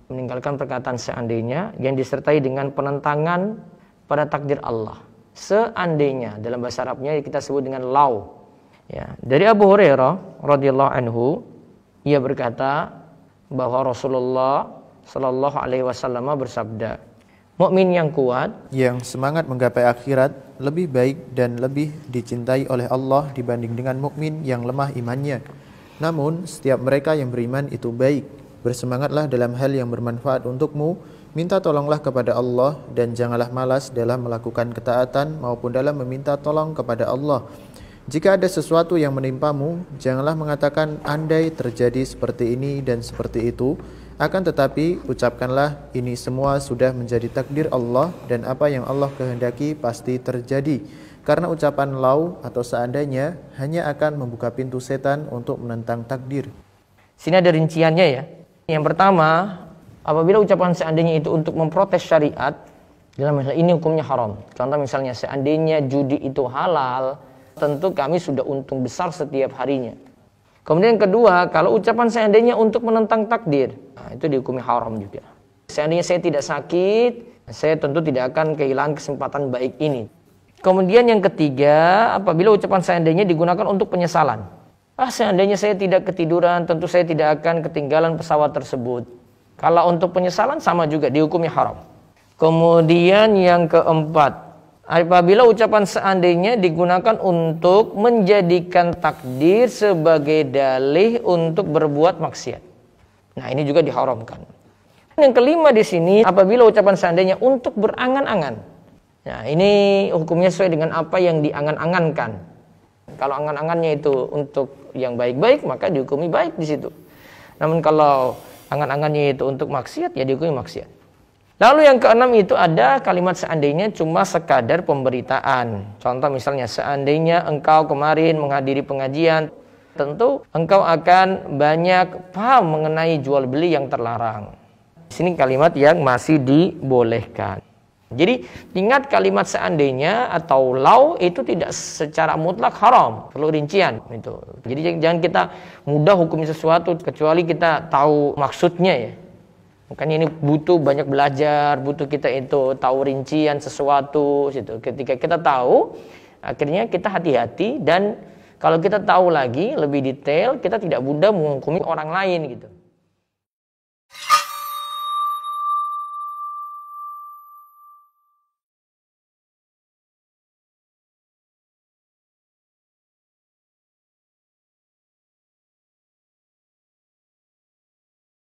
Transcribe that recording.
meninggalkan perkataan seandainya yang disertai dengan penentangan pada takdir Allah. Seandainya, dalam bahasa Arabnya kita sebut dengan law. Ya, dari Abu Hurairah radhiyallahu anhu, ia berkata bahwa Rasulullah Shallallahu alaihi wasallam bersabda, mukmin yang kuat, yang semangat menggapai akhirat, lebih baik dan lebih dicintai oleh Allah dibanding dengan mukmin yang lemah imannya. Namun, setiap mereka yang beriman itu baik. Bersemangatlah dalam hal yang bermanfaat untukmu, minta tolonglah kepada Allah, dan janganlah malas dalam melakukan ketaatan maupun dalam meminta tolong kepada Allah. Jika ada sesuatu yang menimpamu, janganlah mengatakan andai terjadi seperti ini dan seperti itu. Akan tetapi, ucapkanlah ini semua sudah menjadi takdir Allah, dan apa yang Allah kehendaki pasti terjadi. Karena ucapan lau atau seandainya hanya akan membuka pintu setan untuk menentang takdir. Sini ada rinciannya ya. Yang pertama, apabila ucapan seandainya itu untuk memprotes syariat, dalam masalah ini hukumnya haram. Contoh misalnya, seandainya judi itu halal, tentu kami sudah untung besar setiap harinya. Kemudian yang kedua, kalau ucapan seandainya untuk menentang takdir, nah, itu dihukumi haram juga. Seandainya saya tidak sakit, saya tentu tidak akan kehilangan kesempatan baik ini. Kemudian yang ketiga, apabila ucapan seandainya digunakan untuk penyesalan. Seandainya saya tidak ketiduran, tentu saya tidak akan ketinggalan pesawat tersebut. Kalau untuk penyesalan sama juga, dihukumi haram. Kemudian yang keempat, apabila ucapan seandainya digunakan untuk menjadikan takdir sebagai dalih untuk berbuat maksiat. Nah, ini juga diharamkan. Yang kelima di sini, apabila ucapan seandainya untuk berangan-angan. Nah, ini hukumnya sesuai dengan apa yang diangan-angankan. Kalau angan-angannya itu untuk yang baik-baik, maka dihukumi baik di situ. Namun kalau angan-angannya itu untuk maksiat, ya dihukumi maksiat. Lalu yang keenam itu ada kalimat seandainya cuma sekadar pemberitaan. Contoh misalnya, seandainya engkau kemarin menghadiri pengajian, tentu engkau akan banyak paham mengenai jual beli yang terlarang. Di sini kalimat yang masih dibolehkan. Jadi ingat, kalimat seandainya atau lau itu tidak secara mutlak haram, perlu rincian itu. Jadi jangan kita mudah hukumi sesuatu kecuali kita tahu maksudnya ya. Makanya ini butuh banyak belajar, butuh kita itu tahu rincian sesuatu gitu. Ketika kita tahu, akhirnya kita hati-hati, dan kalau kita tahu lagi lebih detail, kita tidak mudah menghukumi orang lain gitu.